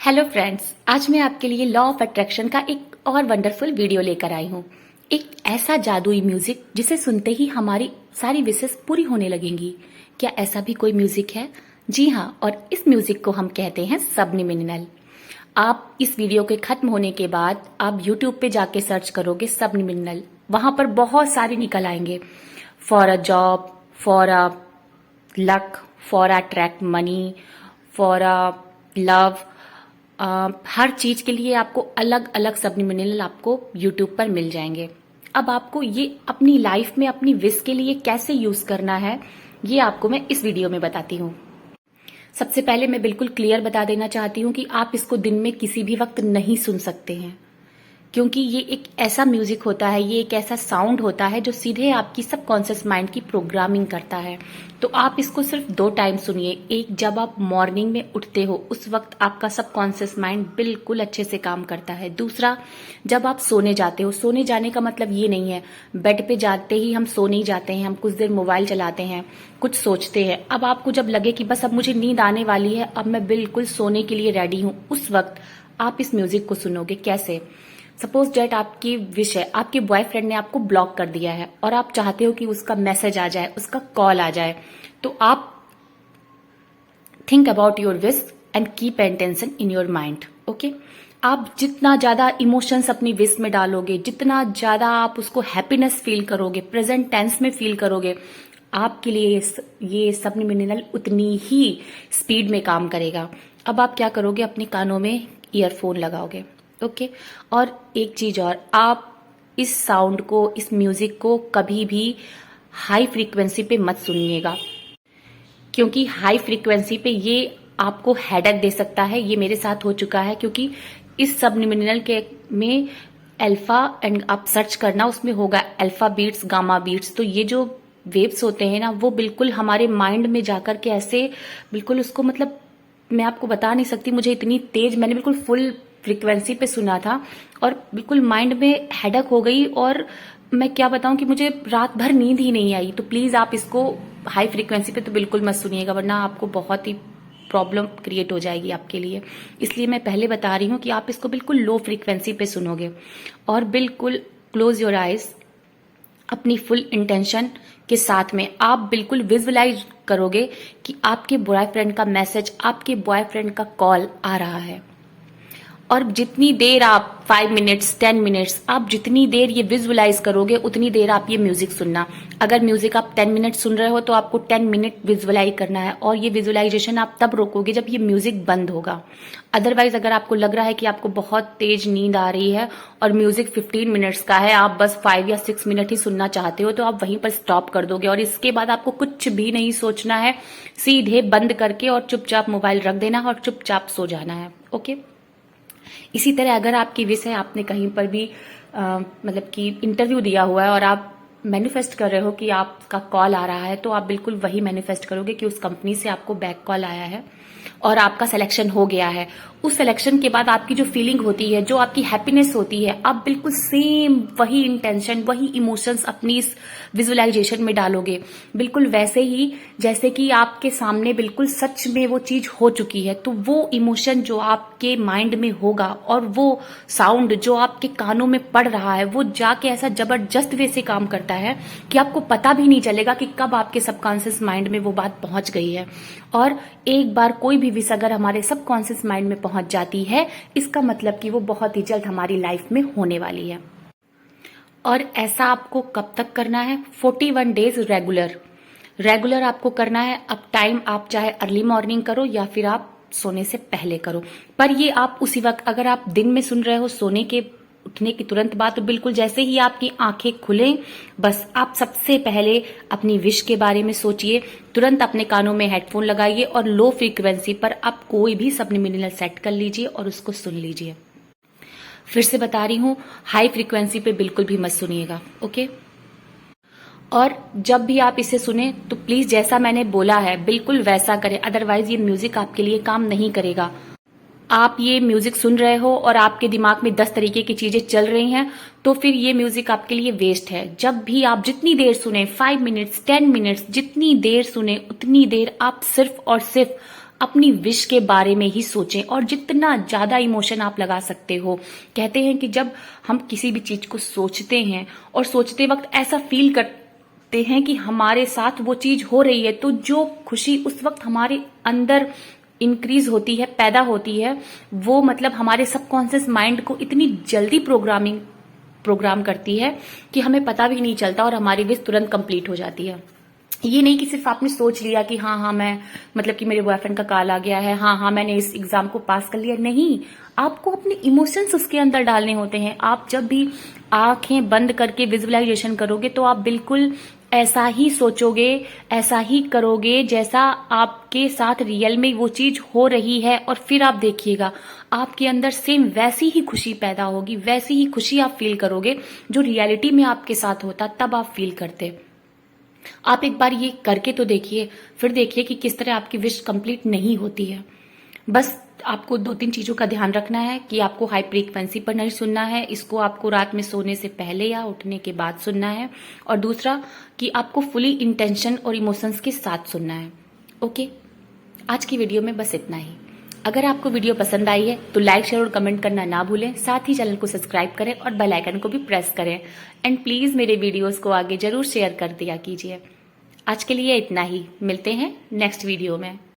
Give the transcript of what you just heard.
Hello friends, आज मैं आपके लिए लॉ ऑफ अट्रैक्शन का एक और वंडरफुल वीडियो लेकर आई हूँ। एक ऐसा जादुई म्यूजिक जिसे सुनते ही हमारी सारी विशेस पूरी होने लगेंगी। क्या ऐसा भी कोई म्यूजिक है? जी हाँ, और इस म्यूजिक को हम कहते हैं सबलिमिनल। आप इस वीडियो के खत्म होने के बाद आप यूट्यूब पे जाके सर्च करोगे सबलिमिनल, वहां पर बहुत सारे निकल आएंगे। For a job, for a luck, for attract money, for a love, हर चीज के लिए आपको अलग अलग सबलिमिनल आपको यूट्यूब पर मिल जाएंगे। अब आपको ये अपनी लाइफ में अपनी विश के लिए कैसे यूज करना है, ये आपको मैं इस वीडियो में बताती हूँ। सबसे पहले मैं बिल्कुल क्लियर बता देना चाहती हूँ कि आप इसको दिन में किसी भी वक्त नहीं सुन सकते हैं, क्योंकि ये एक ऐसा म्यूजिक होता है, ये एक ऐसा साउंड होता है जो सीधे आपकी सबकॉन्शियस माइंड की प्रोग्रामिंग करता है। तो आप इसको सिर्फ 2 टाइम सुनिए। एक, जब आप मॉर्निंग में उठते हो उस वक्त आपका सबकॉन्शियस माइंड बिल्कुल अच्छे से काम करता है। दूसरा, जब आप सोने जाते हो, सोने जाने का मतलब ये नहीं है बेड पे जाते ही हम सो नहीं जाते हैं, हम कुछ देर मोबाइल चलाते हैं, कुछ सोचते हैं। अब आपको जब लगे कि बस अब मुझे नींद आने वाली है, अब मैं बिल्कुल सोने के लिए रेडी हूं, उस वक्त आप इस म्यूजिक को सुनोगे। कैसे? सपोज डेट आपकी विश है, आपके बॉयफ्रेंड ने आपको ब्लॉक कर दिया है और आप चाहते हो कि उसका मैसेज आ जाए, उसका कॉल आ जाए, तो आप think about your wish and keep intention in your mind. Okay, आप जितना ज्यादा इमोशंस अपनी विश में डालोगे, जितना ज्यादा आप उसको हैप्पीनेस फील करोगे, प्रेजेंट टेंस में फील करोगे, आपके लिए ये सबलिमिनल उतनी ही स्पीड में काम करेगा। अब आप क्या करोगे? अपने कानों में ईयरफोन लगाओगे। ओके, और एक चीज और, आप इस साउंड को, इस म्यूजिक को कभी भी हाई फ्रीक्वेंसी पे मत सुनिएगा, क्योंकि हाई फ्रीक्वेंसी पे ये आपको हेडेक दे सकता है। ये मेरे साथ हो चुका है, क्योंकि इस सबलिमिनल के में अल्फा एंड आप सर्च करना, उसमें होगा अल्फा बीट्स, गामा बीट्स। तो ये जो वेव्स होते हैं ना, वो बिल्कुल हमारे माइंड में जाकर के ऐसे बिल्कुल उसको, मतलब मैं आपको बता नहीं सकती, मुझे इतनी तेज, मैंने बिल्कुल फुल फ्रीक्वेंसी पे सुना था और बिल्कुल माइंड में हेडक हो गई, और मैं क्या बताऊं कि मुझे रात भर नींद ही नहीं आई। तो प्लीज आप इसको हाई फ्रीक्वेंसी पे तो बिल्कुल मत सुनिएगा, वरना आपको बहुत ही प्रॉब्लम क्रिएट हो जाएगी आपके लिए। इसलिए मैं पहले बता रही हूँ कि आप इसको बिल्कुल लो फ्रीक्वेंसी पे सुनोगे और बिल्कुल क्लोज योर आइज। अपनी फुल इंटेंशन के साथ में आप बिल्कुल विजुअलाइज करोगे कि आपके बॉयफ्रेंड का मैसेज, आपके बॉयफ्रेंड का कॉल आ रहा है। और जितनी देर आप 5 मिनट्स, 10 मिनट्स, आप जितनी देर ये विजुअलाइज करोगे उतनी देर आप ये म्यूजिक सुनना। अगर म्यूजिक आप 10 मिनट सुन रहे हो तो आपको 10 मिनट विजुअलाइज करना है, और ये विजुअलाइजेशन आप तब रोकोगे जब ये म्यूजिक बंद होगा। अदरवाइज अगर आपको लग रहा है कि आपको बहुत तेज नींद आ रही है और म्यूजिक 15 मिनट्स का है, आप बस 5 या 6 मिनट ही सुनना चाहते हो, तो आप वहीं पर स्टॉप कर दोगे और इसके बाद आपको कुछ भी नहीं सोचना है, सीधे बंद करके और चुपचाप मोबाइल रख देना और चुपचाप सो जाना है। ओके, इसी तरह अगर आपकी विश है, आपने कहीं पर भी मतलब कि इंटरव्यू दिया हुआ है और आप मैनिफेस्ट कर रहे हो कि आपका कॉल आ रहा है, तो आप बिल्कुल वही मैनिफेस्ट करोगे कि उस कंपनी से आपको बैक कॉल आया है और आपका सिलेक्शन हो गया है। उस सिलेक्शन के बाद आपकी जो फीलिंग होती है, जो आपकी हैप्पीनेस होती है, आप बिल्कुल सेम वही इंटेंशन, वही इमोशंस अपनी इस विजुअलाइजेशन में डालोगे, बिल्कुल वैसे ही जैसे कि आपके सामने बिल्कुल सच में वो चीज हो चुकी है। तो वो इमोशन जो आपके माइंड में होगा और वो साउंड जो आपके कानों में पड़ रहा है, वो जाके ऐसा जबरदस्त वे से काम करता है कि आपको पता भी नहीं चलेगा कि कब आपके सबकॉन्शियस माइंड में वो बात पहुंच गई है। और एक बार कोई भी विश अगर हमारे सबकॉन्शियस माइंड में पहुंच जाती है, इसका मतलब कि वो बहुत ही जल्द हमारी लाइफ में होने वाली है। और ऐसा आपको कब तक करना है? 41 डेज रेगुलर आपको करना है। अब टाइम आप चाहे अर्ली मॉर्निंग करो या फिर आप सोने से पहले करो, पर ये आप उसी वक्त, अगर आप दिन में सुन रहे हो सोने के उठने की तुरंत बाद, तो बिल्कुल जैसे ही आपकी आंखें खुले, बस आप सबसे पहले अपनी विश के बारे में सोचिए, तुरंत अपने कानों में हेडफोन लगाइए और लो फ्रीक्वेंसी पर आप कोई भी सबलिमिनल सेट कर लीजिए और उसको सुन लीजिए। फिर से बता रही हूं, हाई फ्रीक्वेंसी पे बिल्कुल भी मत सुनिएगा। ओके, और जब भी आप इसे सुने तो प्लीज जैसा मैंने बोला है बिल्कुल वैसा करें, अदरवाइज ये म्यूजिक आपके लिए काम नहीं करेगा। आप ये म्यूजिक सुन रहे हो और आपके दिमाग में 10 तरीके की चीजें चल रही हैं, तो फिर ये म्यूजिक आपके लिए वेस्ट है। जब भी आप जितनी देर सुने, 5 मिनट्स, 10 मिनट्स, जितनी देर सुने उतनी देर आप सिर्फ और सिर्फ अपनी विश के बारे में ही सोचें और जितना ज्यादा इमोशन आप लगा सकते हो। कहते हैं कि जब हम किसी भी चीज को सोचते हैं और सोचते वक्त ऐसा फील करते हैं कि हमारे साथ वो चीज हो रही है, तो जो खुशी उस वक्त हमारे अंदर इंक्रीज होती है, पैदा होती है, वो मतलब हमारे सबकॉन्शियस माइंड को इतनी जल्दी प्रोग्राम करती है कि हमें पता भी नहीं चलता और हमारी विश तुरंत कंप्लीट हो जाती है। ये नहीं कि सिर्फ आपने सोच लिया कि हाँ मैं मतलब कि मेरे बॉयफ्रेंड का कॉल आ गया है, हाँ मैंने इस एग्जाम को पास कर लिया। नहीं, आपको अपने इमोशंस उसके अंदर डालने होते हैं। आप जब भी आंखें बंद करके विजुअलाइजेशन करोगे तो आप बिल्कुल ऐसा ही सोचोगे, ऐसा ही करोगे जैसा आपके साथ रियल में वो चीज हो रही है, और फिर आप देखिएगा आपके अंदर सेम वैसी ही खुशी पैदा होगी, वैसी ही खुशी आप फील करोगे जो रियलिटी में आपके साथ होता तब आप फील करते। आप एक बार ये करके तो देखिए, फिर देखिए कि किस तरह आपकी विश कंप्लीट नहीं होती है। बस आपको 2-3 चीजों का ध्यान रखना है कि आपको हाई फ्रीक्वेंसी पर नहीं सुनना है, इसको आपको रात में सोने से पहले या उठने के बाद सुनना है, और दूसरा कि आपको फुली इंटेंशन और इमोशंस के साथ सुनना है। ओके, आज की वीडियो में बस इतना ही। अगर आपको वीडियो पसंद आई है तो लाइक, शेयर और कमेंट करना ना भूलें। साथ ही चैनल को सब्सक्राइब करें और बेल आइकन को भी प्रेस करें। एंड प्लीज मेरे वीडियोस को आगे जरूर शेयर कर दिया कीजिए। आज के लिए इतना ही, मिलते हैं नेक्स्ट वीडियो में।